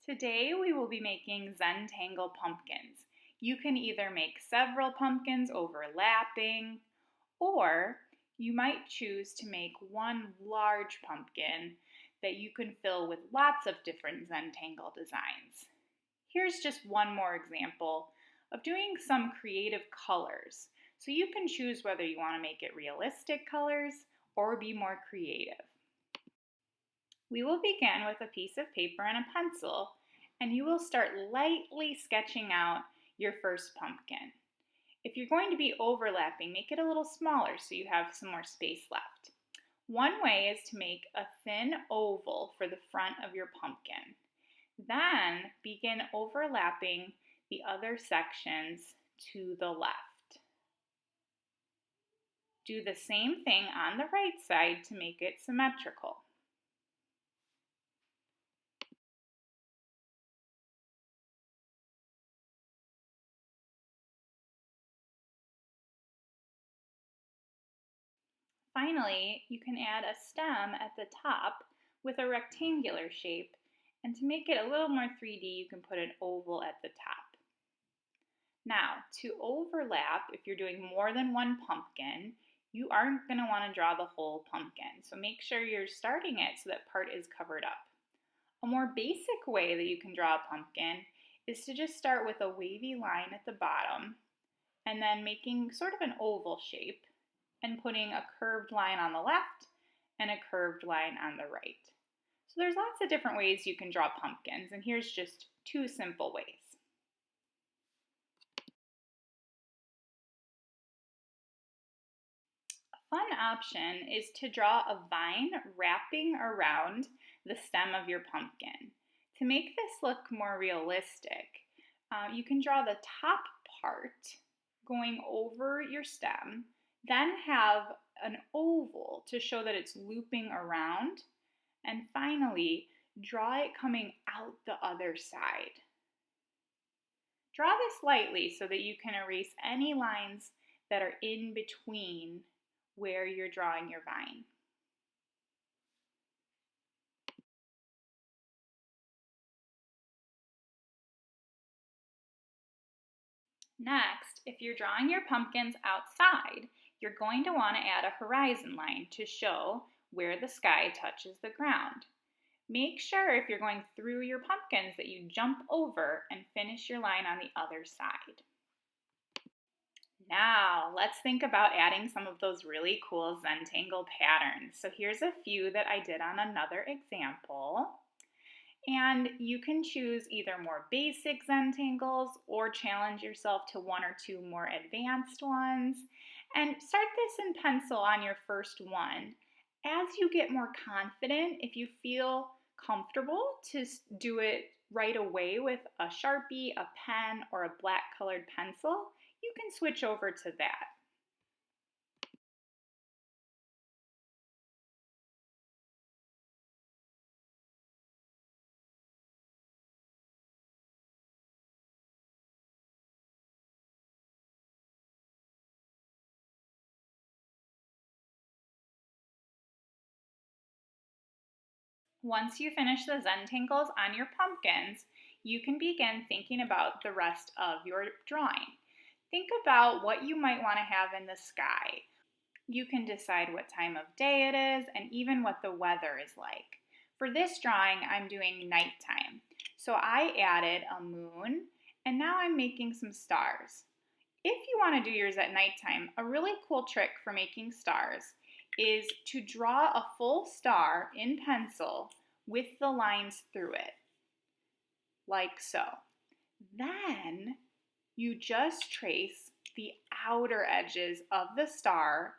Today we will be making Zentangle pumpkins. You can either make several pumpkins overlapping, or you might choose to make one large pumpkin that you can fill with lots of different Zentangle designs. Here's just one more example of doing some creative colors. So you can choose whether you want to make it realistic colors or be more creative. We will begin with a piece of paper and a pencil, and you will start lightly sketching out your first pumpkin. If you're going to be overlapping, make it a little smaller so you have some more space left. One way is to make a thin oval for the front of your pumpkin. Then begin overlapping the other sections to the left. Do the same thing on the right side to make it symmetrical. Finally, you can add a stem at the top with a rectangular shape, and to make it a little more 3D, you can put an oval at the top. Now, to overlap, if you're doing more than one pumpkin, you aren't going to want to draw the whole pumpkin, so make sure you're starting it so that part is covered up. A more basic way that you can draw a pumpkin is to just start with a wavy line at the bottom, and then making sort of an oval shape, and putting a curved line on the left and a curved line on the right. So there's lots of different ways you can draw pumpkins, and here's just two simple ways. A fun option is to draw a vine wrapping around the stem of your pumpkin. To make this look more realistic, you can draw the top part going over your stem, then have an oval to show that it's looping around, and finally draw it coming out the other side. Draw this lightly so that you can erase any lines that are in between where you're drawing your vine. Next, if you're drawing your pumpkins outside, you're going to want to add a horizon line to show where the sky touches the ground. Make sure if you're going through your pumpkins that you jump over and finish your line on the other side. Now, let's think about adding some of those really cool Zentangle patterns. So here's a few that I did on another example. And you can choose either more basic Zentangles or challenge yourself to one or two more advanced ones. And start this in pencil on your first one. As you get more confident, if you feel comfortable to do it right away with a Sharpie, a pen, or a black colored pencil, you can switch over to that. Once you finish the Zentangles on your pumpkins, you can begin thinking about the rest of your drawing. Think about what you might want to have in the sky. You can decide what time of day it is and even what the weather is like. For this drawing, I'm doing nighttime. So I added a moon, and now I'm making some stars. If you want to do yours at nighttime, a really cool trick for making stars is to draw a full star in pencil with the lines through it, like so. Then you just trace the outer edges of the star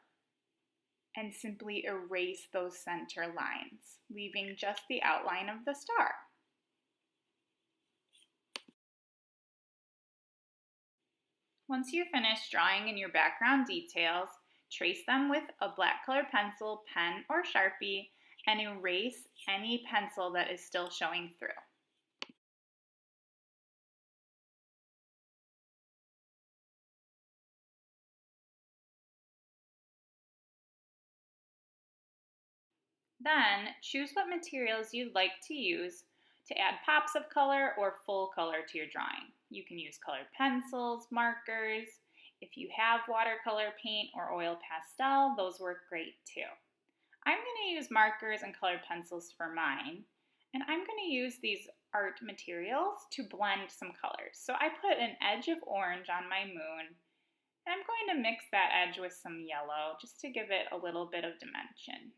and simply erase those center lines, leaving just the outline of the star. Once you finish drawing in your background details, trace them with a black colored pencil, pen, or Sharpie, and erase any pencil that is still showing through. Then choose what materials you'd like to use to add pops of color or full color to your drawing. You can use colored pencils, markers. If you have watercolor paint or oil pastel, those work great too. I'm going to use markers and colored pencils for mine, and I'm going to use these art materials to blend some colors. So I put an edge of orange on my moon, and I'm going to mix that edge with some yellow just to give it a little bit of dimension.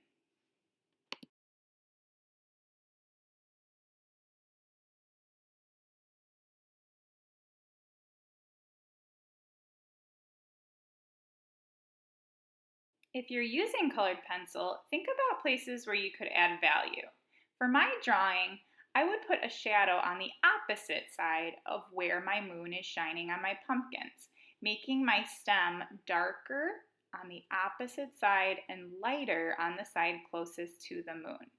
If you're using colored pencil, think about places where you could add value. For my drawing, I would put a shadow on the opposite side of where my moon is shining on my pumpkins, making my stem darker on the opposite side and lighter on the side closest to the moon.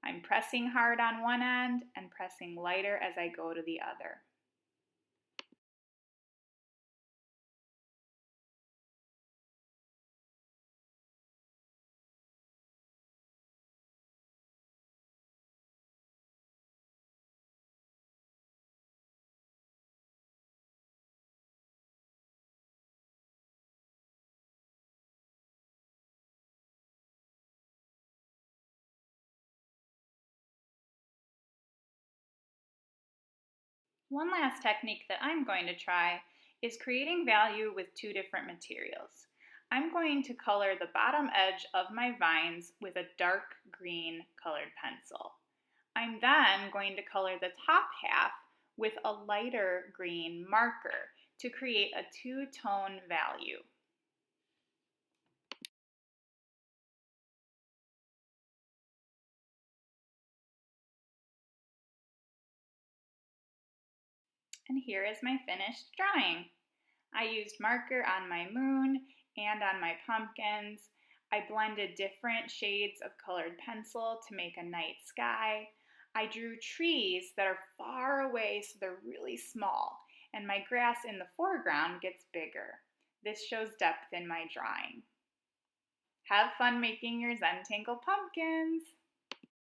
I'm pressing hard on one end and pressing lighter as I go to the other. One last technique that I'm going to try is creating value with two different materials. I'm going to color the bottom edge of my vines with a dark green colored pencil. I'm then going to color the top half with a lighter green marker to create a two-tone value. And here is my finished drawing. I used marker on my moon and on my pumpkins. I blended different shades of colored pencil to make a night sky. I drew trees that are far away so they're really small, and my grass in the foreground gets bigger. This shows depth in my drawing. Have fun making your Zentangle pumpkins!